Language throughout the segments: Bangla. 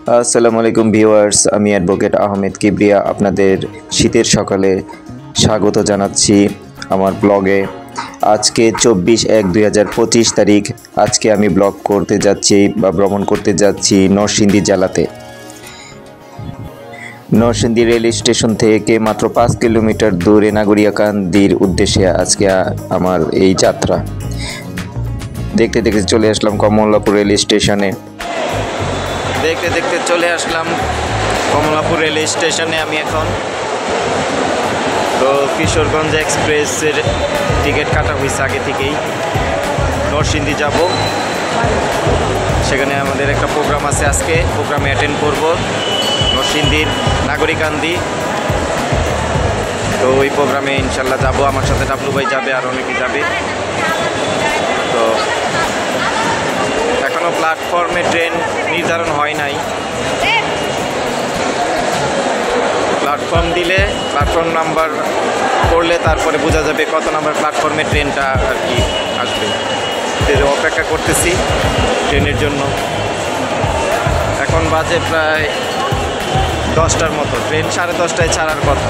আসসালামু আলাইকুম ভিউয়ার্স, আমি অ্যাডভোকেট আহমেদ কিবরিয়া আপনাদের শীতের সকালে স্বাগত জানাচ্ছি আমার ব্লগে। আজকে 24/1/2025 তারিখ। আজকে আমি ব্লগ করতে যাচ্ছি বা ভ্রমণ করতে যাচ্ছি নরসিংদী জেলাতে। নরসিংদী রেল স্টেশন থেকে মাত্র 5 কিলোমিটার দূরে নাগরিয়াকান্দির উদ্দেশ্যে আজকে আমার এই যাত্রা। দেখতে দেখতে চলে আসলাম কমলাপুর রেল স্টেশনে। আমি এখন তো কিশোরগঞ্জ এক্সপ্রেসের টিকিট কাটা হয়েছে আগে থেকেই। নরসিংদী যাব, সেখানে আমাদের একটা প্রোগ্রাম আছে, আজকে প্রোগ্রামে অ্যাটেন্ড করব নরসিংদীর নাগরিকান্দি। তো ওই প্রোগ্রামে ইনশাল্লাহ যাব, আমার সাথে ডাবলু ভাই যাবে আর অনেকে যাবে। তো এখনও প্ল্যাটফর্মে ট্রেন নির্ধারণ হয় নাই। প্ল্যাটফর্ম দিলে, প্ল্যাটফর্ম নাম্বার করলে তারপরে বোঝা যাবে কত নাম্বার প্ল্যাটফর্মে ট্রেনটা আর কি আসবে। অপেক্ষা করতেছি ট্রেনের জন্য। এখন বাজে প্রায় 10টার মতো, ট্রেন 10:30টায় ছাড়ার কথা।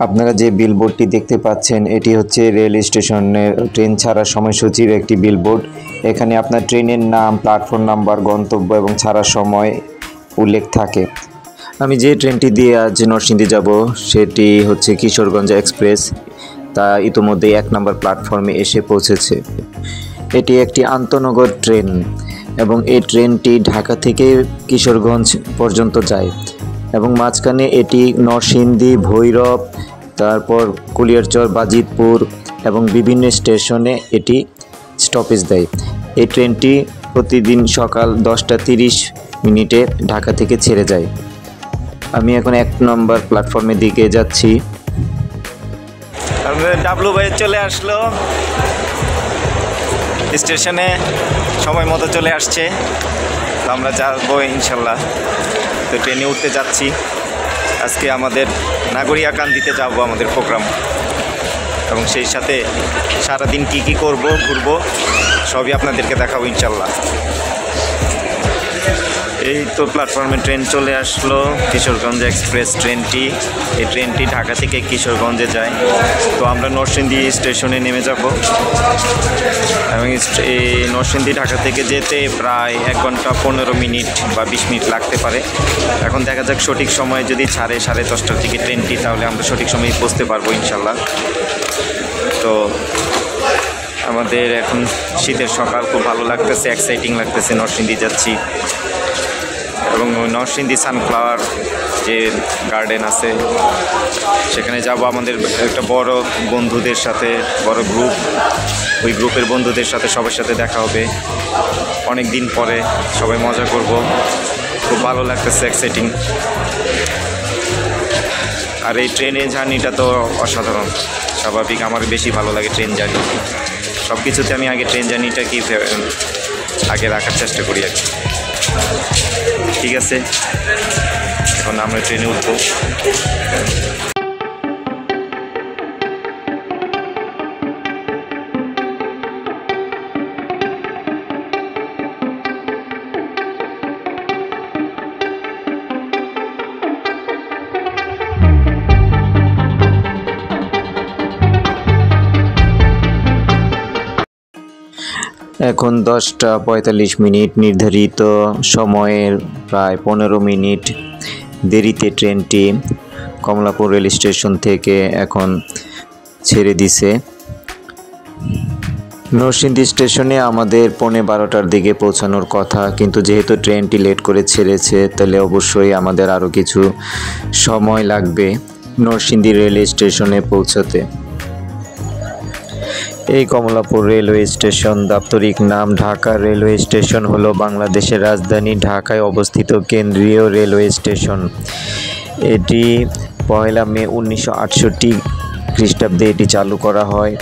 আপনারা যে বিলবোর্ডটি দেখতে পাচ্ছেন, এটি হচ্ছে রেল স্টেশনের ট্রেন ছাড়ার সময়সূচির একটি বিলবোর্ড। এখানে আপনার ট্রেনের নাম, প্ল্যাটফর্ম নাম্বার, গন্তব্য এবং ছাড়ার সময় উল্লেখ থাকে। আমি যে ট্রেনটি দিয়ে আজ নরসিংদী যাব সেটি হচ্ছে কিশোরগঞ্জ এক্সপ্রেস। তা ইতোমধ্যেই 1 নম্বর প্ল্যাটফর্মে এসে পৌঁছেছে। এটি একটি আন্তনগর ট্রেন এবং এই ট্রেনটি ঢাকা থেকে কিশোরগঞ্জ পর্যন্ত যায় এবং মাঝখানে এটি নরসিংদী, ভৈরব, তারপর কুলিয়ারচর, বাজিতপুর এবং বিভিন্ন স্টেশনে এটি স্টপেজ দেয়। এই ট্রেনটি প্রতিদিন সকাল 10:30 ঢাকা থেকে ছেড়ে যায়। আমি এখন 1 নম্বর প্ল্যাটফর্মের দিকে যাচ্ছি। ডাবলু ভাই চলে আসলো স্টেশনে, সময় মতো চলে আসছে। তো আমরা যাবো ইনশাল্লাহ। তো ট্রেনে উঠতে যাচ্ছি। আজকে আমাদের নাগরিয়াকান্দিতে যাব আমাদের প্রোগ্রাম, এবং সেই সাথে সারাদিন কি করব, ঘুরবো, সবই আপনাদেরকে দেখাবো ইনশাল্লাহ। এই তো প্ল্যাটফর্মে ট্রেন চলে আসলো, কিশোরগঞ্জ এক্সপ্রেস ট্রেনটি। এই ট্রেনটি ঢাকা থেকে কিশোরগঞ্জে যায়। তো আমরা নরসিংদী স্টেশনে নেমে যাব এবং এই নরসিংদী ঢাকা থেকে যেতে প্রায় 1 ঘন্টা 15 মিনিট বা 20 মিনিট লাগতে পারে। এখন দেখা যাক সঠিক সময় যদি ছাড়ে 10:30টার দিকে ট্রেনটি, তাহলে আমরা সঠিক সময়ে পৌঁছতে পারবো ইনশাল্লাহ। তো আমাদের এখন শীতের সকাল, খুব ভালো লাগতেছে, এক্সাইটিং লাগতেছে। নরসিংদী যাচ্ছি এবং নরসিংদী সানফ্লাওয়ার যে গার্ডেন আছে সেখানে যাব। আমাদের একটা বড় বন্ধুদের সাথে, বড় গ্রুপ, ওই গ্রুপের বন্ধুদের সাথে সবার সাথে দেখা হবে অনেক দিন পরে। সবাই মজা করব, খুব ভালো লাগতেছে, এক্সাইটিং। আর এই ট্রেনের জার্নিটা তো অসাধারণ, স্বাভাবিক। আমার বেশি ভালো লাগে ট্রেন জার্নি। সব কিছুতে আমি আগে ট্রেন জার্নিটাকে আগে রাখার চেষ্টা করি আর কি। ঠিক আছে, এখন আমরা ট্রেনে উঠবো। এখন 10:45, নির্ধারিত সময়ের প্রায় 15 মিনিট দেরিতে ট্রেনটি কমলাপুর রেল স্টেশন থেকে এখন ছেড়ে দিছে। নরসিংদী স্টেশনে আমাদের 11:15টার দিকে পৌঁছানোর কথা, কিন্তু যেহেতু ট্রেনটি লেট করে ছেড়েছে, তাহলে অবশ্যই আমাদের আরও কিছু সময় লাগবে নরসিংদী রেল স্টেশনে পৌঁছাতে। এই কমলাপুর রেলওয়ে স্টেশন, দাপ্তরিক নাম ঢাকা রেলওয়ে স্টেশন, হলো বাংলাদেশের রাজধানী ঢাকায় অবস্থিত কেন্দ্রীয় রেলওয়ে স্টেশন। এটি 1 মে 1968 খ্রিস্টাব্দে এটি চালু করা হয়।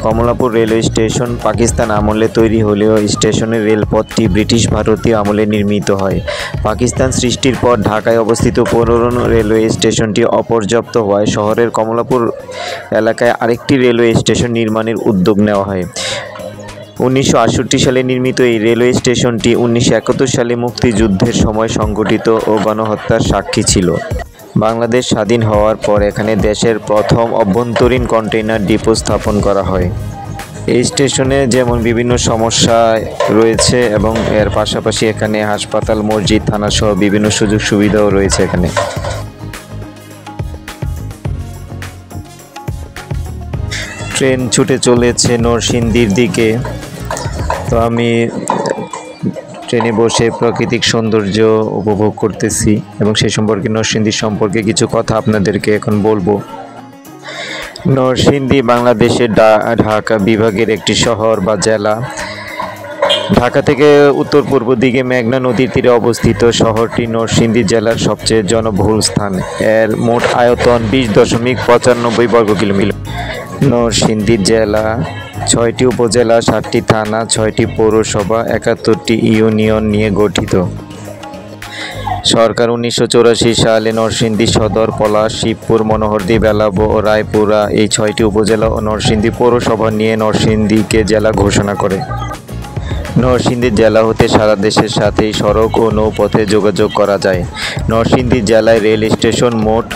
কমলাপুর রেলওয়ে স্টেশন পাকিস্তান আমলে তৈরি হলেও স্টেশনের রেলপথটি ব্রিটিশ ভারতীয় আমলে নির্মিত হয়। পাকিস্তান সৃষ্টির পর ঢাকায় অবস্থিত পুরনো রেলওয়ে স্টেশনটি অপর্যাপ্ত হওয়ায় শহরের কমলাপুর এলাকায় আরেকটি রেলওয়ে স্টেশন নির্মাণের উদ্যোগ নেওয়া হয়। 1968 সালে নির্মিত এই রেলওয়ে স্টেশনটি 1971 সালে মুক্তিযুদ্ধের সময় সংঘটিত ও গণহত্যার সাক্ষী ছিল। বাংলাদেশ স্বাধীন হওয়ার পর এখানে দেশের প্রথম অভ্যন্তরীণ কন্টেইনার ডিপো স্থাপন করা হয়। এই স্টেশনে যেমন বিভিন্ন সমস্যা রয়েছে এবং এর পাশাপাশি এখানে হাসপাতাল, মসজিদ, থানা সহ বিভিন্ন সুযোগ সুবিধাও রয়েছে এখানে। ট্রেন ছুটে চলেছে নরসিংদীর দিকে। তো আমি ট্রেনে বসে প্রাকৃতিক সৌন্দর্য উপভোগ করতেছি এবং সেই সম্পর্কে নরসিংদী সম্পর্কে কিছু কথা আপনাদেরকে এখন বলবো। নরসিংদী বাংলাদেশের ঢাকা বিভাগের একটি শহর বা জেলা। ঢাকা থেকে উত্তর পূর্ব দিকে মেঘনা নদীর তীরে অবস্থিত শহরটি নরসিংদী জেলার সবচেয়ে জনবহুল স্থান। এর মোট আয়তন 20.95 বর্গ কিলোমিটার। নরসিংদী জেলা 6টি উপজেলা, 7টি থানা, 6টি পৌরসভা, 71টি ইউনিয়ন নিয়ে গঠিত। সরকার 1984 সালে নরসিংদী সদর, পলাশ, শিবপুর, মনোহরদী, বেলাবো ও রায়পুরা এই 6টি উপজেলা ও নরসিংদী পৌরসভা নিয়ে নরসিংদীকে জেলা ঘোষণা করে। নরসিংদী জেলা হতে সারা দেশের সাথেই সড়ক ও নৌপথে যোগাযোগ করা যায়। নরসিংদী জেলায় রেল স্টেশন মোট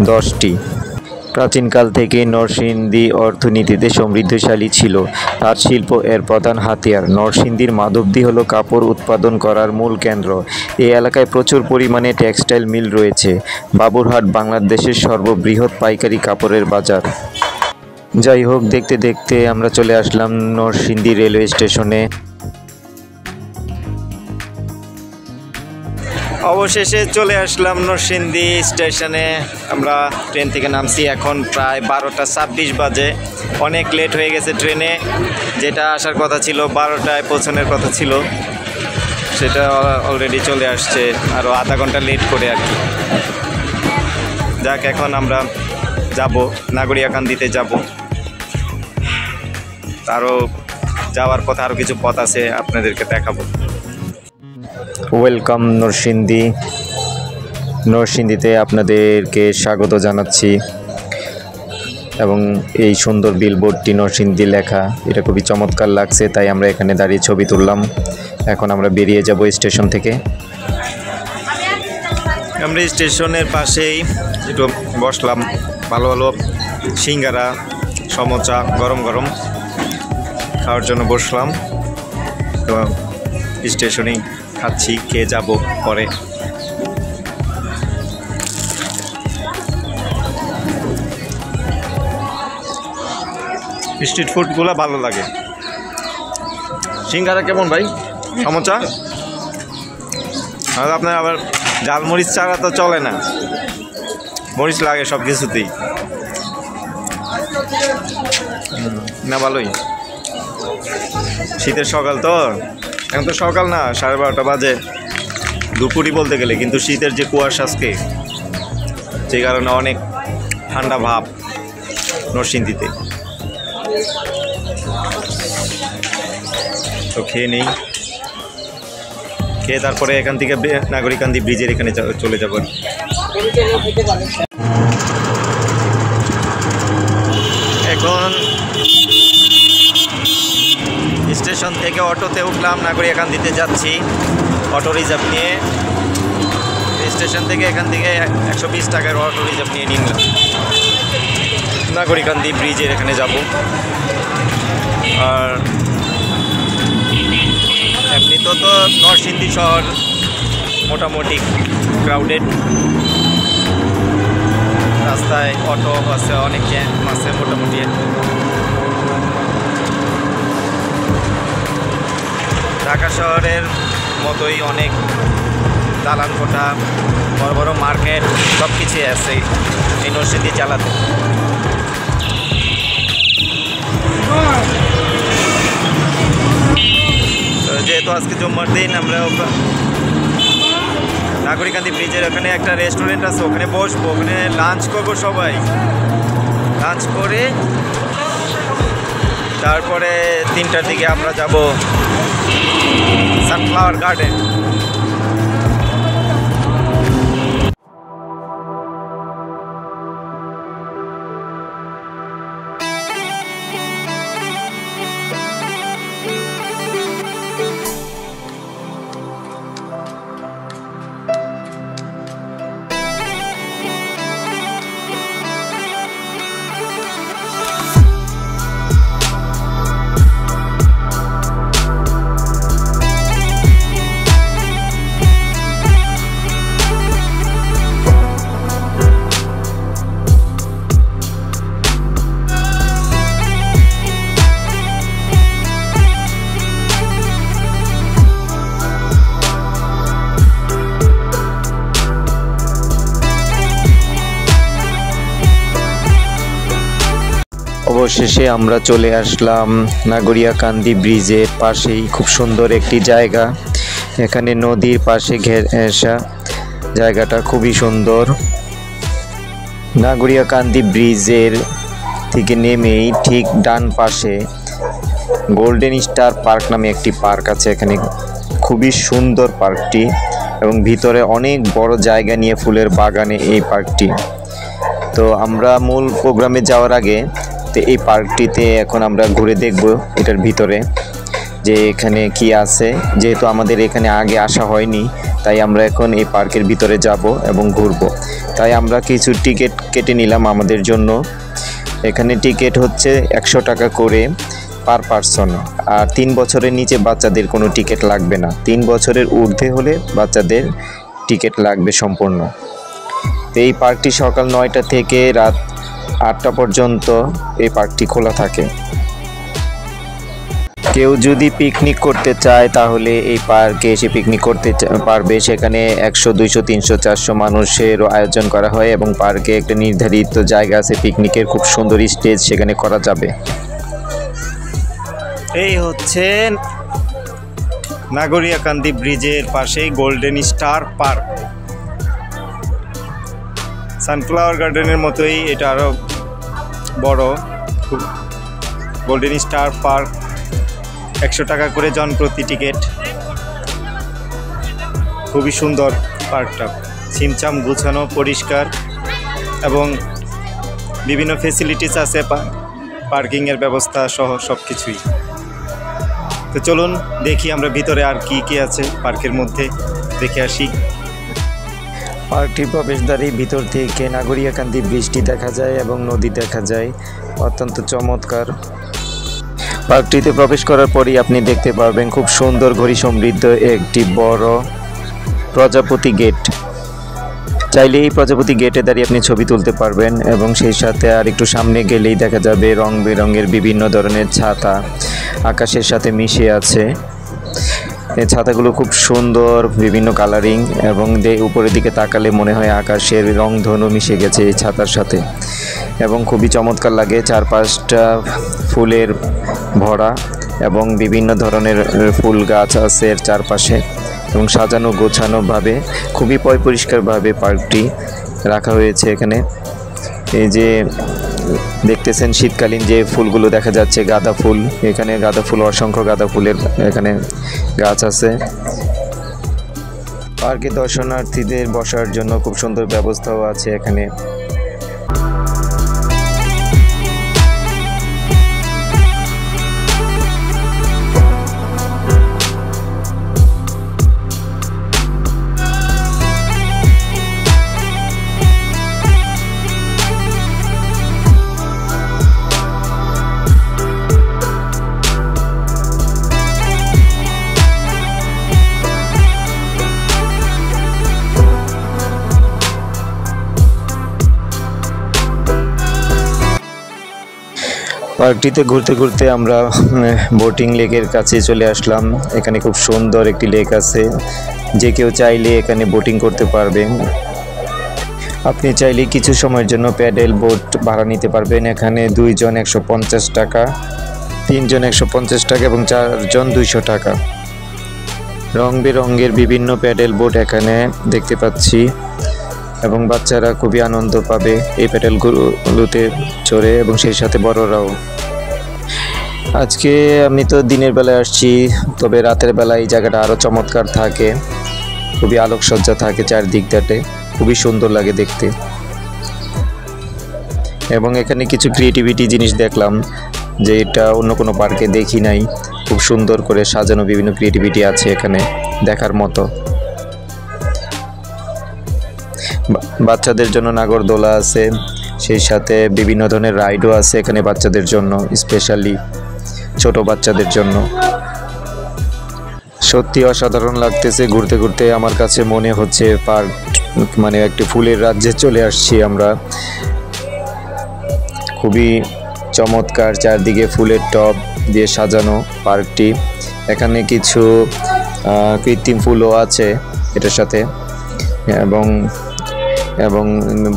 10টি। প্রাচীনকাল থেকেই নরসিংদী অর্থনীতিতে সমৃদ্ধশালী ছিল। তাঁত শিল্প এর প্রধান হাতিয়ার। নরসিংদীর মাধবদী হলো কাপড় উৎপাদন করার মূল কেন্দ্র। এই এলাকায় প্রচুর পরিমাণে টেক্সটাইল মিল রয়েছে। বাবুরহাট বাংলাদেশের সর্ববৃহৎ পাইকারি কাপড়ের বাজার। যাই হোক, দেখতে দেখতে আমরা চলে আসলাম নরসিংদী রেলওয়ে স্টেশনে। অবশেষে চলে আসলাম নরসিংদী স্টেশনে। আমরা ট্রেন থেকে নামছি, এখন প্রায় 12টা 26 বাজে। অনেক লেট হয়ে গেছে ট্রেনে। যেটা আসার কথা ছিল 12টায় পৌঁছানোর কথা ছিল, সেটা অলরেডি চলে আসছে আরও আধা ঘন্টা লেট করে আর কি। যাক, এখন আমরা যাব নাগরিয়াকান্দিতে যাব। তারও যাওয়ার পথে আরও কিছু পথ আছে, আপনাদেরকে দেখাবো। ওয়েলকাম নরসিংদী। নরসিংদীতে আপনাদেরকে স্বাগত জানাচ্ছি এবং এই সুন্দর বিলবোর্ডটি নরসিংদী লেখা, এটা খুবই চমৎকার লাগছে, তাই আমরা এখানে দাঁড়িয়ে ছবি তুললাম। এখন আমরা বেরিয়ে যাব স্টেশন থেকে। আমরা স্টেশনের পাশেই একটু বসলাম, ভালো ভালো সিঙ্গারা, সমোসা গরম গরম খাওয়ার জন্য বসলাম। তো স্টেশনেই খাচ্ছি, খেয়ে যাব পরে। স্ট্রিট ফুডগুলো ভালো লাগে। সিঙ্গারা কেমন ভাই? সমোসা? আর আপনার আবার ঝালমরিচ ছাড়া তো চলে না, মরিচ লাগে সব কিছুতেই। না, ভালোই। শীতের সকাল তো, এখন তো সকাল না, 12:30 বাজে, দুপুরই বলতে গেলে, কিন্তু শীতের যে কুয়াশা আজকে, সেই কারণে অনেক ঠান্ডা ভাব নরসিংদীতে। তো খেয়ে নেই, খেয়ে তারপরে এখান থেকে নাগরিকান্দি ব্রিজের এখানে চলে যাব। এখন স্টেশন থেকে অটোতে উঠলাম, নাগরিকান্দিতে যাচ্ছি অটো রিজার্ভ নিয়ে। স্টেশন থেকে এখান থেকে 120 টাকার অটো রিজার্ভ নিয়ে নিলাম, নাগরিকান্দি ব্রিজের এখানে যাব। আর এমনি তো নরসিংদী শহর মোটামুটি ক্রাউডেড, রাস্তায় অটো আছে, অনেক জ্যাম আছে মোটামুটি। ঢাকা শহরের মতোই অনেক দালান কোঠা, বড় বড় মার্কেট, সব কিছুই আছে এই নরসিংদী জেলাতে। যেহেতু আজকে জুম্মার দিন, আমরা নাগরিকান্দি ব্রিজের ওখানে একটা রেস্টুরেন্ট আছে, ওখানে বসবো, ওখানে লাঞ্চ করবো সবাই। লাঞ্চ করে তারপরে 3টার দিকে আমরা যাব সানফ্লাওয়ার গার্ডেন। অবশেষে আমরা চলে আসলাম নাগরিয়াকান্দি ব্রিজের পাশেই। খুব সুন্দর একটি জায়গা, এখানে নদীর পাশে ঘেঁষা, জায়গাটা খুবই সুন্দর। নাগরিয়াকান্দি ব্রিজের থেকে নেমেই ঠিক ডান পাশে গোল্ডেন স্টার পার্ক নামে একটি পার্ক আছে। এখানে খুবই সুন্দর পার্কটি এবং ভিতরে অনেক বড় জায়গা নিয়ে ফুলের বাগানে এই পার্কটি। তো আমরা মূল প্রোগ্রামে যাওয়ার আগে তো এই পার্কটিতে এখন আমরা ঘুরে দেখব এটার ভিতরে যে এখানে কি আছে। যেহেতু আমাদের এখানে আগে আসা হয়নি, তাই আমরা এখন এই পার্কের ভিতরে যাব এবং ঘুরব। তাই আমরা কিছু টিকিট কেটে নিলাম আমাদের জন্য। এখানে টিকিট হচ্ছে 100 টাকা করে পার পারসন, আর 3 বছরের নিচে বাচ্চাদের কোনো টিকিট লাগবে না। 3 বছরের ঊর্ধ্বে হলে বাচ্চাদের টিকিট লাগবে সম্পূর্ণ। তো এই পার্কটি সকাল 9টা থেকে রাত 8টা পর্যন্ত এই পার্কটি খোলা থাকে। কেউ যদি পিকনিক করতে চায় তাহলে এই পার্কে এসে পিকনিক করতে পারবে। সেখানে 100, 200, 300, 400 মানুষেরও আয়োজন করা হয় এবং পার্কে একটা নির্ধারিত জায়গা আছে পিকনিকের, খুব সুন্দর স্টেজ সেখানে করা যাবে। এই হচ্ছে নাগরিয়াকান্দি ব্রিজের পাশেই গোল্ডেন স্টার পার্ক। সানফ্লাওয়ার গার্ডেনের মতোই এটা আরও বড়। গোল্ডেন স্টার পার্ক 100 টাকা করে জন প্রতি টিকিট। খুবই সুন্দর পার্কটা, ছিমছাম গুছানো, পরিষ্কার এবং বিভিন্ন ফেসিলিটিস আছে, পার্কিংয়ের ব্যবস্থা সহ সব কিছুই। তো চলুন দেখি আমরা ভিতরে আর কি কি আছে পার্কের মধ্যে, দেখে আসি। পার্কটির প্রবেশদ্বারের ভিতর থেকে নাগরিয়াকান্দি ব্রিজটি দেখা যায় এবং নদী দেখা যায়, অত্যন্ত চমৎকার। পার্কটিতে প্রবেশ করার পরই আপনি দেখতে পারবেন খুব সুন্দর ঘড়ি সমৃদ্ধ একটি বড় প্রজাপতি গেট। চাইলে এই প্রজাপতি গেটে দাঁড়িয়ে আপনি ছবি তুলতে পারবেন এবং সেই সাথে আর একটু সামনে গেলেই দেখা যাবে রং বেরঙের বিভিন্ন ধরনের ছাতা আকাশের সাথে মিশে আছে। এই ছাতাগুলো খুব সুন্দর, বিভিন্ন কালারিং, এবং উপরের দিকে তাকালে মনে হয় আকাশের রংধনু মিশে গেছে এই ছাতার সাথে এবং খুবই চমৎকার লাগে। চারপাশটা ফুলের ভরা এবং বিভিন্ন ধরনের ফুল গাছ আছে এর চারপাশে এবং সাজানো গোছানোভাবে খুবই পরিষ্কারভাবে পার্কটি রাখা হয়েছে। এখানে এই যে দেখতেছেন শীতকালীন যে ফুলগুলো দেখা যাচ্ছে, গাঁদা ফুল, এখানে গাঁদা ফুল, অসংখ্য গাঁদা ফুলের এখানে গাছ আছে। পার্কে দর্শনার্থীদের বসার জন্য খুব সুন্দর ব্যবস্থাও আছে এখানে। পার্কটিতে ঘুরতে ঘুরতে আমরা বোটিং লেকের কাছে চলে আসলাম। এখানে খুব সুন্দর একটি লেক আছে, যে কেউ চাইলে এখানে বোটিং করতে পারবেন। আপনি চাইলে কিছু সময়ের জন্য প্যাডেল বোট ভাড়া নিতে পারবেন। এখানে 2 জন 150 টাকা, 3 জন 150 টাকা এবং 4 জন 200 টাকা। রং বেরঙের বিভিন্ন প্যাডেল বোট এখানে দেখতে পাচ্ছি। এবং বাচ্চারা খুবই আনন্দ পাবে এই প্যাডেলগুলোতে চড়ে এবং সেই সাথে বড়রাও। আজকে আমি তো দিনের বেলায় আসছি, তবে রাতের বেলায় এই জায়গাটা আরও চমৎকার থাকে, খুবই আলোকসজ্জা থাকে চারদিকটাতে, খুবই সুন্দর লাগে দেখতে। এবং এখানে কিছু ক্রিয়েটিভিটি জিনিস দেখলাম যে এটা অন্য কোনো পার্কে দেখি নাই, খুব সুন্দর করে সাজানো বিভিন্ন ক্রিয়েটিভিটি আছে এখানে দেখার মতো। বাচ্চাদের জন্য নাগরদোলা আছে, সেই সাথে বিভিন্ন ধরনের রাইডও আছে এখানে বাচ্চাদের জন্য, স্পেশালি ছোট বাচ্চাদের জন্য। সত্যি অসাধারণ লাগতেছে ঘুরতে ঘুরতে। আমার কাছে মনে হচ্ছে পার্ক মানে একটি ফুলের রাজ্যে চলে আসছি আমরা। খুবই চমৎকার, চারদিকে ফুলের টব দিয়ে সাজানো পার্কটি। এখানে কিছু কৃত্রিম ফুলও আছে এটার সাথে, এবং এবং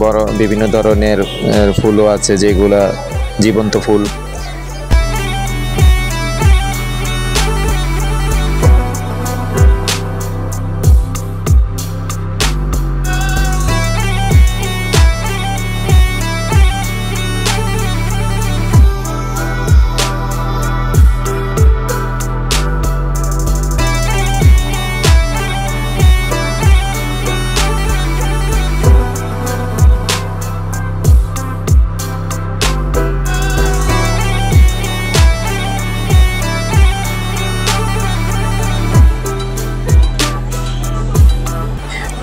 বড় বিভিন্ন ধরনের ফুলও আছে যেগুলা জীবন্ত ফুল।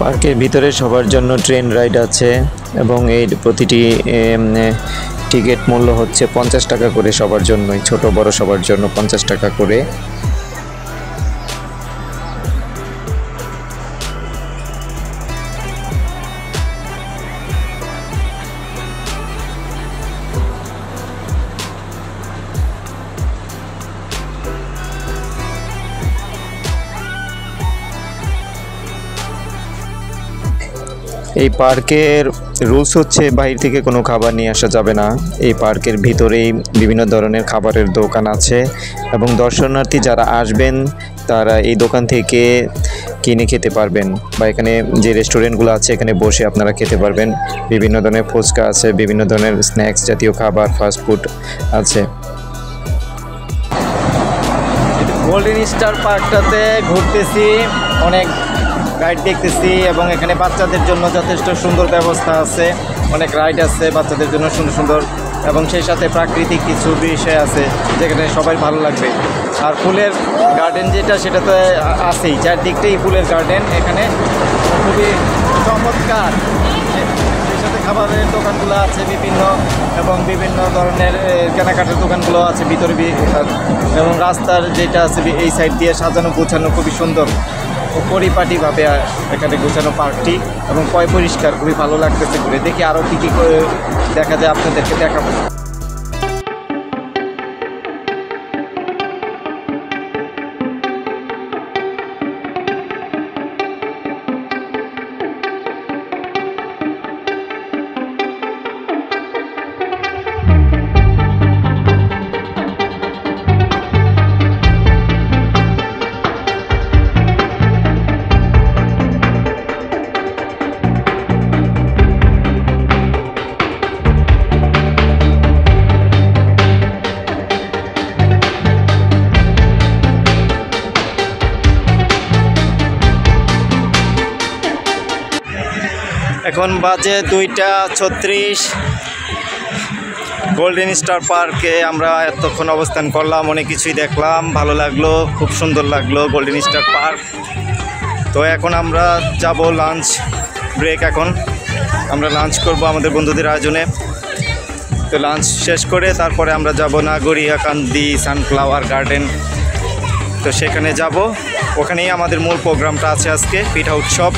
পার্কের ভিতরে সবার জন্য ট্রেন রাইড আছে এবং এই প্রতিটি টিকিট মূল্য হচ্ছে 50 টাকা করে সবার জন্যই, ছোট বড় সবার জন্য 50 টাকা করে। এই পার্কের রুলস হচ্ছে বাইরে থেকে কোনো খাবার নিয়ে আসা যাবে না। এই পার্কের ভিতরেই বিভিন্ন ধরনের খাবারের দোকান আছে এবং দর্শনার্থী যারা আসবেন তারা এই দোকান থেকে কিনে খেতে পারবেন, বা এখানে যে রেস্টুরেন্টগুলো আছে এখানে বসে আপনারা খেতে পারবেন। বিভিন্ন ধরনের ফুচকা আছে, বিভিন্ন ধরনের স্ন্যাক্স জাতীয় খাবার, ফাস্টফুড আছে। গোল্ডেন স্টার পার্কটাতে ঘুরতেছি, অনেক রাইড দেখতেছি এবং এখানে বাচ্চাদের জন্য যথেষ্ট সুন্দর ব্যবস্থা আছে, অনেক রাইড আছে বাচ্চাদের জন্য সুন্দর সুন্দর, এবং সেই সাথে প্রাকৃতিক কিছু বিষয় আছে যেখানে সবাই ভালো লাগবে। আর ফুলের গার্ডেন যেটা সেটা তো আছেই, চারদিকটাই ফুলের গার্ডেন, এখানে খুবই চমৎকার। সেই সাথে খাবারের দোকানগুলো আছে বিভিন্ন, এবং বিভিন্ন ধরনের কেনাকাটার দোকানগুলো আছে ভিতরে, এবং রাস্তার যেটা আছে এই সাইড দিয়ে সাজানো গোছানো খুবই সুন্দর পরিপাটিভাবে এখানে গোছানো পার্কটি, এবং পরিষ্কার, খুবই ভালো লাগতেছে ঘুরে। দেখি আরও কী কী দেখা যায় আপনাদেরকে দেখাবো। এখন বাজে 2:36। গোল্ডেন স্টার পার্কে আমরা এতক্ষণ অবস্থান করলাম, অনেক কিছুই দেখলাম, ভালো লাগলো, খুব সুন্দর লাগলো গোল্ডেন স্টার পার্ক। তো এখন আমরা যাব লাঞ্চ ব্রেক, এখন আমরা লাঞ্চ করব আমাদের বন্ধুদের আয়োজনে। তো লাঞ্চ শেষ করে তারপরে আমরা যাব নাগরিয়াকান্দি সানফ্লাওয়ার গার্ডেন, তো সেখানে যাব। ওখানেই আমাদের মূল প্রোগ্রামটা আছে আজকে, পিঠা উৎসব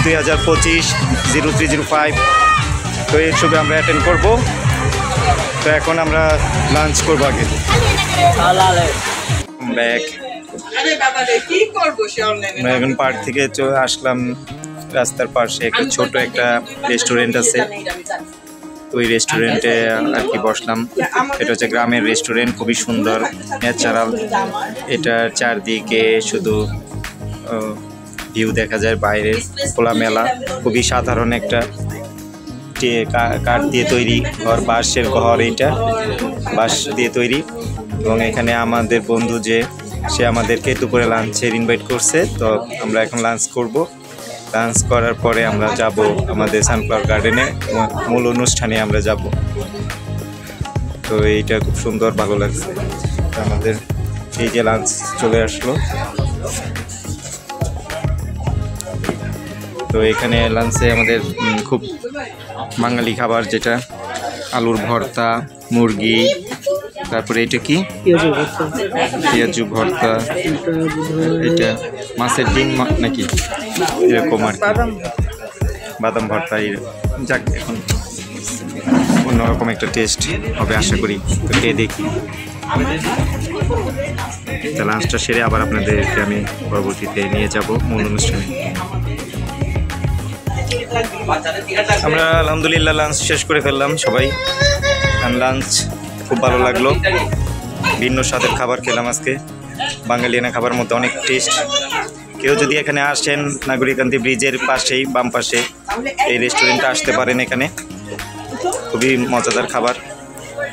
2025 0305। তো এই উৎসবে আমরা অ্যাটেন্ড করব। তো এখন আমরা লাঞ্চ করবো আগে। ব্যাক আমরা এখন পার্ক থেকে আসলাম, রাস্তার পাশে একটা ছোট একটা রেস্টুরেন্ট আছে, ওই রেস্টুরেন্টে আর কি বসলাম। এটা হচ্ছে গ্রামের রেস্টুরেন্ট, খুবই সুন্দর, ন্যাচারাল। এটার চারদিকে শুধু ভিউ দেখা যায় বাইরের খোলামেলা। খুবই সাধারণ একটা কাঠ দিয়ে তৈরি ঘর, বাঁশের ঘর, এইটা বাঁশ দিয়ে তৈরি। এবং এখানে আমাদের বন্ধু সে আমাদেরকে দুপুরে লাঞ্চের ইনভাইট করছে, তো আমরা এখন লাঞ্চ করব। লাঞ্চ করার পরে আমরা যাব আমাদের সানফ্লাওয়ার গার্ডেনে, মূল অনুষ্ঠানে আমরা যাব। তো এইটা খুব সুন্দর, ভালো লাগছে। তো আমাদের এই যে লাঞ্চ চলে আসলো। তো এখানে লাঞ্চে আমাদের খুব বাঙালি খাবার, যেটা আলুর ভর্তা, মুরগি, তারপরে এটা কি পেঁয়াজু ভর্তা, এটা মাছের ডিম নাকি এরকম আর কি, বাদাম ভর্তা। যাক, এখন অন্যরকম একটা টেস্ট হবে আশা করি, তো খেয়ে দেখি। তা লাঞ্চটা সেরে আবার আপনাদেরকে আমি পরবর্তীতে নিয়ে যাব মূল অনুষ্ঠানে। আমরা আলহামদুলিল্লাহ লাঞ্চ শেষ করে ফেললাম সবাই। লাঞ্চ খুব ভালো লাগলো, ভিন্ন স্বাদের খাবার খেলাম আজকে। বাঙালিয়ানা খাবার মধ্যে অনেক টেস্ট। কেউ যদি এখানে আসেন, নাগরিকান্তি ব্রিজের পাশেই বাম পাশে এই রেস্টুরেন্টটা আসতে পারেন। এখানে খুবই মজাদার খাবার।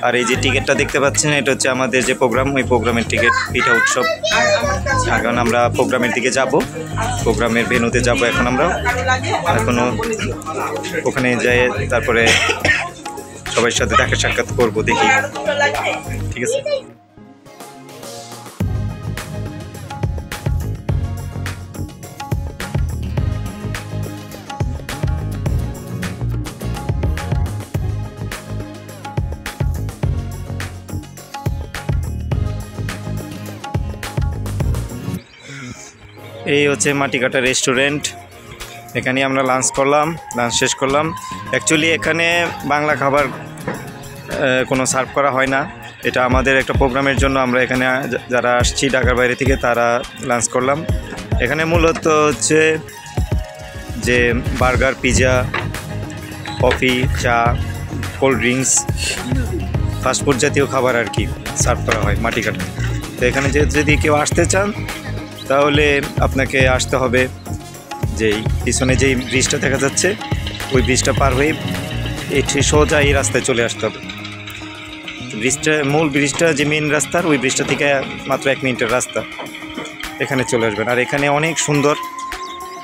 আর এই যে টিকিটটা দেখতে পাচ্ছেন, এটা হচ্ছে আমাদের যে প্রোগ্রাম, ওই প্রোগ্রামের টিকিট, পিঠা উৎসব। এখন আমরা প্রোগ্রামের দিকে যাব, প্রোগ্রামের ভেন্যুতে যাব। এখন আমরা এখনও ওখানে যাই, তারপরে সবার সাথে দেখা সাক্ষাৎ করবো, দেখি। ঠিক আছে। এই হচ্ছে মাটিকাটা রেস্টুরেন্ট। এখানে আমরা লাঞ্চ শেষ করলাম। অ্যাকচুয়ালি এখানে বাংলা খাবার কোনো সার্ভ করা হয় না। এটা আমাদের একটা প্রোগ্রামের জন্য আমরা এখানে যারা আসছি ঢাকার বাইরে থেকে, তারা লাঞ্চ করলাম। এখানে মূলত হচ্ছে যে বার্গার, পিৎজা, কফি, চা, কোল্ড ড্রিঙ্কস, ফাস্টফুড জাতীয় খাবার আর কি সার্ভ করা হয় মাটিকাটা। তো এখানে যদি কেউ আসতে চান, তাহলে আপনাকে আসতে হবে যেই পিছনে যেই ব্রিজটা দেখা যাচ্ছে, ওই ব্রিজটা পার হয়ে এটি সোজা এই রাস্তায় চলে আসতে হবে। মূল ব্রিজটা যে মেন রাস্তার, ওই ব্রিজটা থেকে মাত্র 1 মিনিটের রাস্তা, এখানে চলে আসবেন। আর এখানে অনেক সুন্দর,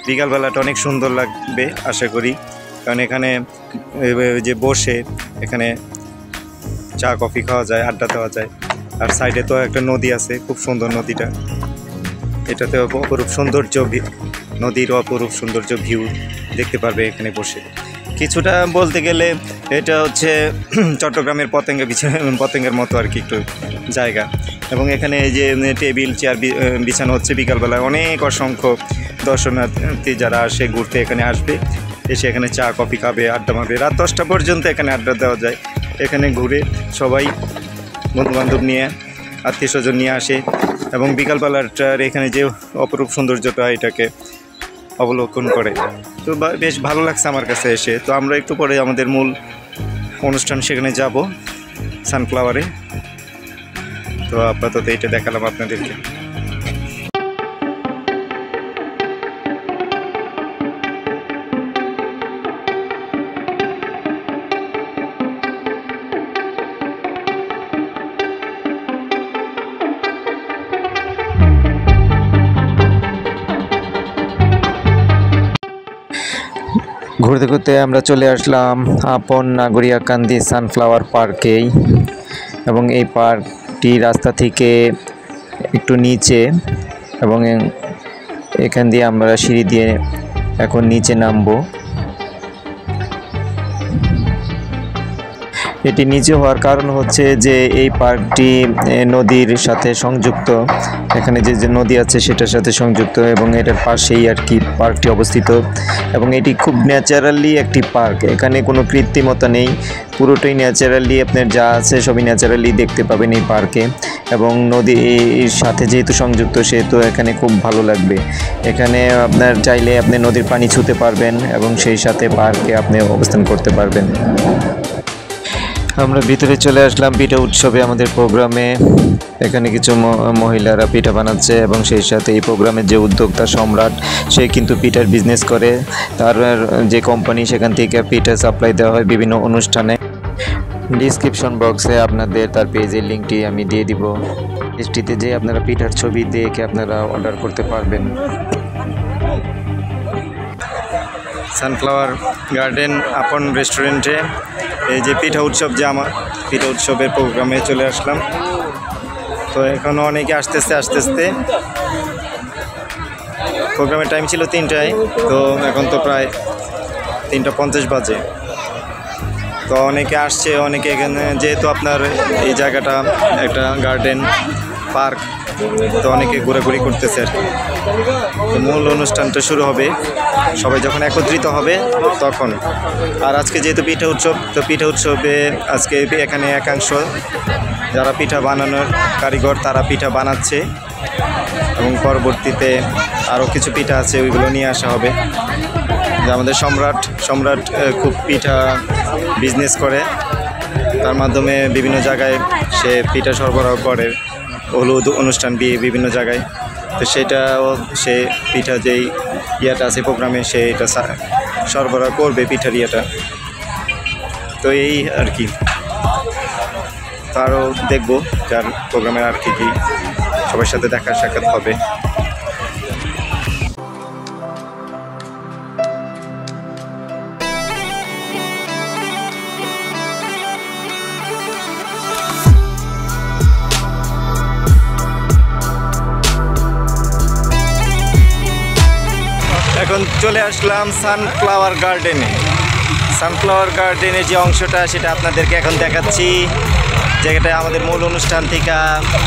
বিকালবেলাটা অনেক সুন্দর লাগবে আশা করি, কারণ এখানে যে বসে এখানে চা কফি খাওয়া যায়, আড্ডা দেওয়া যায়। আর সাইডে তো একটা নদী আছে, খুব সুন্দর নদীটা। এটাতে অপরূপ সৌন্দর্য, নদীর অপরূপ সৌন্দর্য ভিউ দেখতে পারবে এখানে বসে। কিছুটা বলতে গেলে এটা হচ্ছে চট্টগ্রামের পতেঙ্গের মতো আর কি একটু জায়গা। এবং এখানে এই যে টেবিল চেয়ার বিছানো হচ্ছে, বিকালবেলায় অনেক অসংখ্য দর্শনার্থী যারা আসে ঘুরতে এখানে আসবে, এসে এখানে চা কফি খাবে, আড্ডা মারবে। রাত 10টা পর্যন্ত এখানে আড্ডা দেওয়া যায়। এখানে ঘুরে সবাই বন্ধুবান্ধব নিয়ে, আত্মীয় স্বজন নিয়ে আসে এবং বিকালবেলাটার এখানে যে অপরূপ সৌন্দর্যটা এটাকে অবলোকন করে। তো বেশ ভালো লাগছে আমার কাছে এসে। তো আমরা একটু পরে আমাদের মূল অনুষ্ঠান সেখানে যাব, সানফ্লাওয়ারে। তো আপাতত এটা দেখালাম আপনাদেরকে। ঘুরতে ঘুরতে আমরা চলে আসলাম আপন নাগরিকান্দি সানফ্লাওয়ার পার্কেই। এবং এই পার্কটি রাস্তা থেকে একটু নিচে, এবং এখান দিয়ে আমরা সিঁড়ি দিয়ে এখন নিচে নামবো। এটি নিচে হওয়ার কারণ হচ্ছে যে এই পার্কটি নদীর সাথে সংযুক্ত। এখানে যে নদী আছে সেটার সাথে সংযুক্ত, এবং এটার পাশেই আর কি পার্কটি অবস্থিত। এবং এটি খুব ন্যাচারালি একটি পার্ক, এখানে কোনো কৃত্রিমতা নেই, পুরোটাই ন্যাচারালি, আপনার যা আছে সবই ন্যাচারালি দেখতে পাবেন এই পার্কে। এবং নদীর সাথে যেহেতু সংযুক্ত, সেহেতু এখানে খুব ভালো লাগবে। এখানে আপনার চাইলে আপনি নদীর পানি ছুঁতে পারবেন এবং সেই সাথে পার্কে আপনি অবস্থান করতে পারবেন। আমরা ভিতরে চলে আসলাম পিঠা উৎসবে আমাদের প্রোগ্রামে। এখানে কিছু মহিলারা পিঠা বানাচ্ছে এবং সেই সাথে এই প্রোগ্রামের যে উদ্যোক্তা সম্রাট, সে কিন্তু পিঠার বিজনেস করে। তার যে কোম্পানি, সেখান থেকে পিঠা সাপ্লাই দেওয়া হয় বিভিন্ন অনুষ্ঠানে। ডিসক্রিপশন বক্সে আপনাদের তার পেজের লিঙ্কটি আমি দিয়ে দিব। পেজটিতে যে আপনারা পিঠার ছবি দেখে আপনারা অর্ডার করতে পারবেন। সানফ্লাওয়ার গার্ডেন আপন রেস্টুরেন্টে এই যে পিঠা উৎসব, যে আমার পিঠা উৎসবের প্রোগ্রামে চলে আসলাম। তো এখনও অনেকে আসতে প্রোগ্রামের টাইম ছিল 3টায়, তো এখন তো প্রায় 3:50 বাজে। তো অনেকে আসছে, অনেকে এখানে, যেহেতু আপনার এই জায়গাটা একটা গার্ডেন পার্ক, তো অনেকে ঘোরাঘুরি করতেছে আর কি। তো মূল অনুষ্ঠানটা শুরু হবে সবাই যখন একত্রিত হবে তখন। আর আজকে যেহেতু পিঠা উৎসব, তো পিঠা উৎসবে আজকে এখানে একাংশ যারা পিঠা বানানোর কারিগর, তারা পিঠা বানাচ্ছে এবং পরবর্তীতে আরও কিছু পিঠা আছে, ওইগুলো নিয়ে আসা হবে। যে আমাদের সম্রাট খুব পিঠা বিজনেস করে, তার মাধ্যমে বিভিন্ন জায়গায় সে পিঠা সরবরাহ করে, হলুদ অনুষ্ঠান, বিয়ে, বিভিন্ন জায়গায়। তো সেটাও সে পিঠা যেই ইয়েটা আছে প্রোগ্রামে, সে এটা সরবরাহ করবে পিঠার ইয়েটা। তো এই আর কি, তারও দেখবো যার প্রোগ্রামের আর কি সবার সাথে দেখা সাক্ষাৎ হবে। এখন চলে আসলাম সানফ্লাওয়ার গার্ডেনের যে অংশটা, সেটা আপনাদেরকে এখন দেখাচ্ছি। জায়গাটা আমাদের মূল অনুষ্ঠান থেকে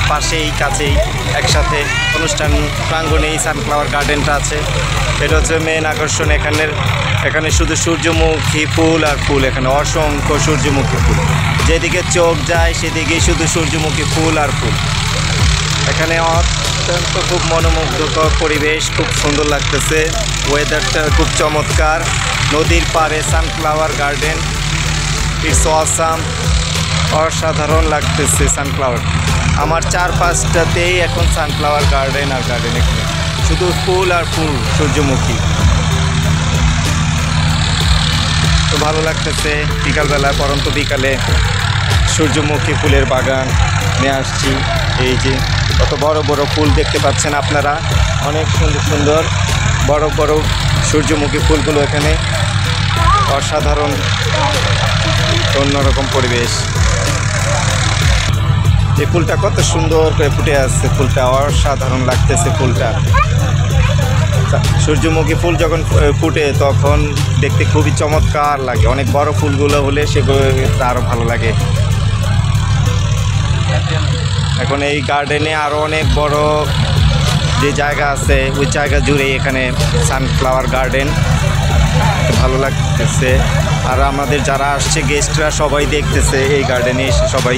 পাশেই, কাছেই, একসাথে অনুষ্ঠান প্রাঙ্গণে এই সানফ্লাওয়ার গার্ডেনটা আছে। এটা হচ্ছে মেন আকর্ষণ। এখানে শুধু সূর্যমুখী ফুল আর ফুল, এখানে অসংখ্য সূর্যমুখী ফুল, যেদিকে চোখ যায় সেদিকেই শুধু সূর্যমুখী ফুল আর ফুল। এখানে অত্যন্ত খুব মনোমুগ্ধকর পরিবেশ, খুব সুন্দর লাগতেছে, ওয়েদারটা খুব চমৎকার। নদীর পাড়ে সানফ্লাওয়ার গার্ডেন, ইটস অসাম, অসাধারণ লাগতেছে সানফ্লাওয়ার। আমার 4-5টাতেই এখন সানফ্লাওয়ার গার্ডেন আর গার্ডেন, এখানে শুধু ফুল আর ফুল, সূর্যমুখী। তো ভালো লাগতেছে, বিকালবেলা, পরন্ত বিকালে সূর্যমুখী ফুলের বাগান নিয়ে আসছি। এই যে কত বড় বড় ফুল দেখতে পাচ্ছেন আপনারা, অনেক সুন্দর সুন্দর বড় বড় সূর্যমুখী ফুলগুলো এখানে, অসাধারণ অন্যরকম পরিবেশ। এই ফুলটা কত সুন্দর করে ফুটে আসছে, ফুলটা অসাধারণ লাগতেছে। ফুলটা, সূর্যমুখী ফুল যখন ফুটে তখন দেখতে খুবই চমৎকার লাগে। অনেক বড় ফুলগুলো হলে সেগুলো আরও ভালো লাগে। এখন এই গার্ডেনে আরও অনেক বড় যে জায়গা আছে, ওই জায়গা জুড়ে এখানে সানফ্লাওয়ার গার্ডেন, ভালো লাগতেছে। আর আমাদের যারা আসছে গেস্টরা সবাই দেখতেছে এই গার্ডেনে এসে, সবাই।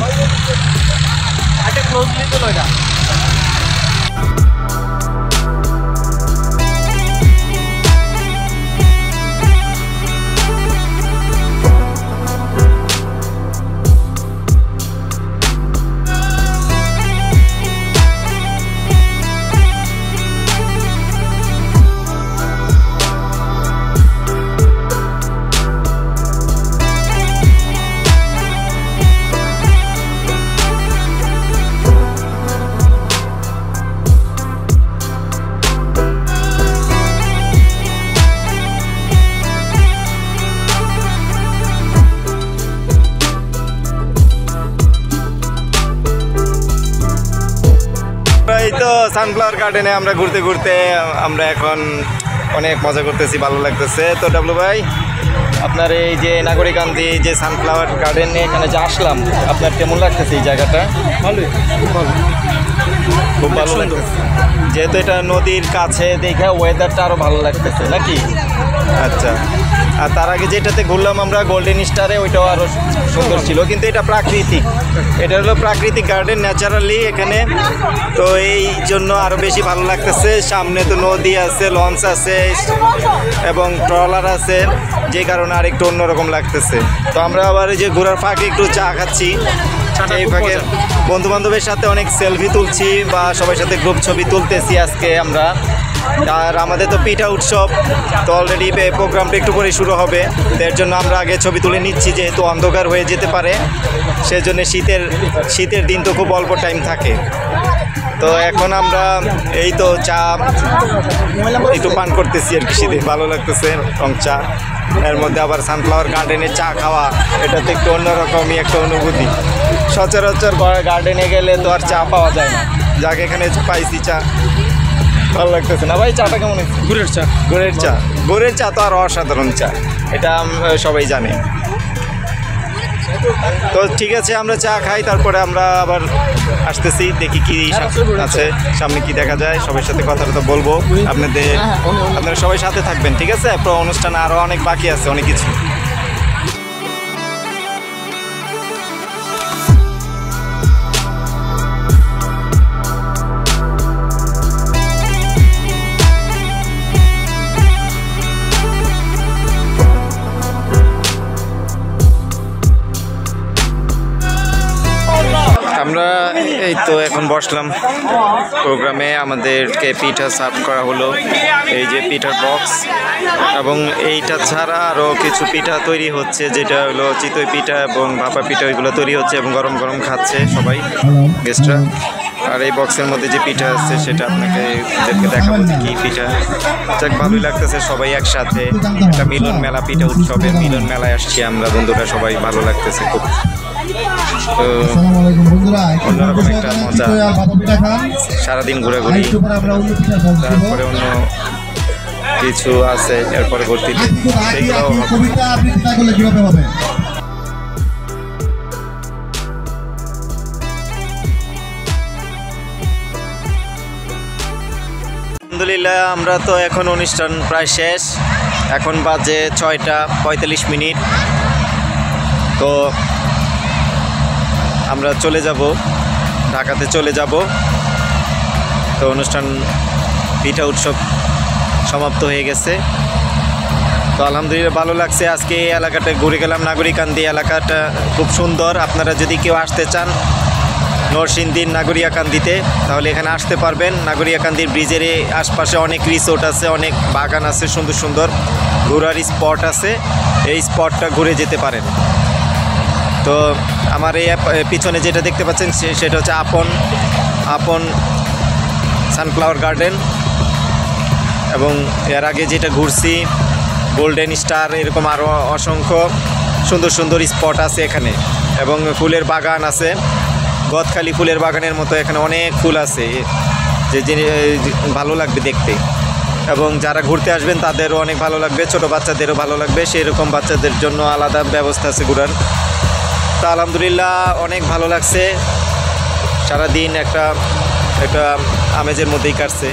এই তো সানফ্লাওয়ার গার্ডেনে আমরা ঘুরতে ঘুরতে আমরা এখন অনেক মজা করতেছি, ভালো লাগতেছে। তো ডাবলু ভাই, আপনার এই যে নাগরিকান্দি যে সানফ্লাওয়ার গার্ডেনে এখানে যে আসলাম, আপনার কেমন লাগতেছে এই জায়গাটা? ভালোই, খুব ভালো, খুব ভালো লাগতেছে। যেহেতু এটা নদীর কাছে, দেখে ওয়েদারটা আরও ভালো লাগতেছে নাকি? আচ্ছা, আর তার আগে যেটাতে ঘুরলাম আমরা গোল্ডেন স্টারে, ওইটাও আরও সুন্দর ছিল, কিন্তু এটা প্রাকৃতিক, এটা হলো প্রাকৃতিক গার্ডেন ন্যাচারালি এখানে, তো এই জন্য আরও বেশি ভালো লাগতেছে। সামনে তো নদী আছে, লঞ্চ আছে এবং ট্রলার আছে, যে কারণে আরেকটু অন্যরকম লাগতেছে। তো আমরা আবার এই যে ঘোরার ফাঁকে একটু চা খাচ্ছি, এই ফাঁকে বন্ধু বান্ধবের সাথে অনেক সেলফি তুলছি বা সবার সাথে গ্রুপ ছবি তুলতেছি আজকে আমরা। আর আমাদের তো পিঠা উৎসব, তো অলরেডি প্রোগ্রামটা একটু পরে শুরু হবে, এর জন্য আমরা আগে ছবি তুলে নিচ্ছি, যেহেতু অন্ধকার হয়ে যেতে পারে সেজন্য। শীতের দিন তো খুব অল্প টাইম থাকে। তো এখন আমরা এই তো চা একটু পান করতেছি আর কি, শীতে ভালো লাগতেছে রং চা, এর মধ্যে আবার সানফ্লাওয়ার গার্ডেনে চা খাওয়া, এটা তো একটু অন্যরকমই একটা অনুভূতি। সচরাচর গার্ডেনে গেলে তো আর চা পাওয়া যায় না, যাকে এখানে পাইছি চা, ভালো লাগতেছে না ভাই? চাটা কেমন হয়েছে? গুড়ের চা তো আর অসাধারণ চা, এটা সবাই জানে। তো ঠিক আছে, আমরা চা খাই, তারপরে আমরা আবার আসতেছি, দেখি কি আছে সামনে, কি দেখা যায়, সবার সাথে কথা বলবো। আপনারা সবাই সাথে থাকবেন, ঠিক আছে? অনুষ্ঠান আরও অনেক বাকি আছে, অনেক কিছু। আমরা এই তো এখন বসলাম প্রোগ্রামে, আমাদেরকে পিঠা সার্ভ করা হলো, এই যে পিঠার বক্স, এবং এইটা ছাড়া আরও কিছু পিঠা তৈরি হচ্ছে, যেটা হলো চিতই পিঠা এবং ভাপা পিঠা, ওইগুলো তৈরি হচ্ছে এবং গরম গরম খাচ্ছে সবাই গেস্টরা। আর এই বক্সের মধ্যে যে পিঠা আছে সেটা আপনাকে দেখাবো কি পিঠা। যাক, ভালোই লাগতেছে সবাই একসাথে, একটা মিলন মেলা, পিঠা উৎসবের মিলন মেলায় আসছি আমরা বন্ধুরা, সবাই ভালো লাগতেছে খুব। তো অন্যরকম একটা মজা, সারাদিন ঘোরাঘুরি, তারপরে অন্য কিছু আছে এর পরবর্তীতে, সেগুলো আলহামদুলিল্লাহ। আমরা তো এখন অনুষ্ঠান প্রায় শেষ, এখন বাজে 6:45। তো আমরা চলে যাব, ঢাকাতে চলে যাব। তো অনুষ্ঠান পিঠা উৎসব সমাপ্ত হয়ে গেছে। তো আলহামদুলিল্লাহ ভালো লাগছে। আজকে এই এলাকাটা ঘুরে গেলাম, নাগরিকান্দি এলাকাটা খুব সুন্দর। আপনারা যদি কেউ আসতে চান নরসিংদীর নাগরিকান্দিতে, তাহলে এখানে আসতে পারবেন। নাগরিকান্দির ব্রিজের আশপাশে অনেক রিসোর্ট আছে, অনেক বাগান আছে, সুন্দর সুন্দর ঘোরার স্পট আছে, এই স্পটটা ঘুরে যেতে পারেন। তো আমার এই পিছনে যেটা দেখতে পাচ্ছেন সেটা হচ্ছে আপন সানফ্লাওয়ার গার্ডেন, এবং এর আগে যেটা ঘুরছি গোল্ডেন স্টার, এরকম আরও অসংখ্য সুন্দর সুন্দর স্পট আছে এখানে, এবং ফুলের বাগান আছে, গদখালি ফুলের বাগানের মতো এখানে অনেক ফুল আছে, যে ভালো লাগবে দেখতে, এবং যারা ঘুরতে আসবেন তাদেরও অনেক ভালো লাগবে, ছোট বাচ্চাদেরও ভালো লাগবে, সেই রকম বাচ্চাদের জন্য আলাদা ব্যবস্থা আছে ঘোরার। তো আলহামদুলিল্লাহ অনেক ভালো লাগছে, সারাদিন একটা আমেজের মধ্যেই কাটছে,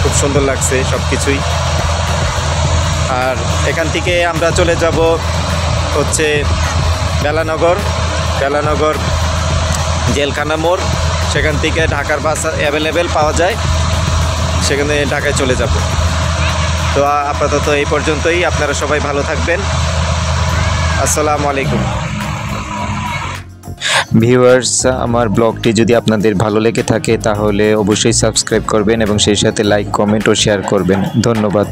খুব সুন্দর লাগছে সব কিছুই। আর এখান থেকে আমরা চলে যাব হচ্ছে বেলানগর জেলখানা মোড়, সেখান থেকে ঢাকার বাস অ্যাভেলেবেল পাওয়া যায়, সেখানে ঢাকায় চলে যাব। তো আপাতত এই পর্যন্তই, আপনারা সবাই ভালো থাকবেন। আসসালামু আলাইকুম। ভিউয়ার্স, আমার ব্লগটি যদি আপনাদের ভালো লেগে থাকে তাহলে অবশ্যই সাবস্ক্রাইব করবেন এবং সেই সাথে লাইক, কমেন্ট ও শেয়ার করবেন। ধন্যবাদ।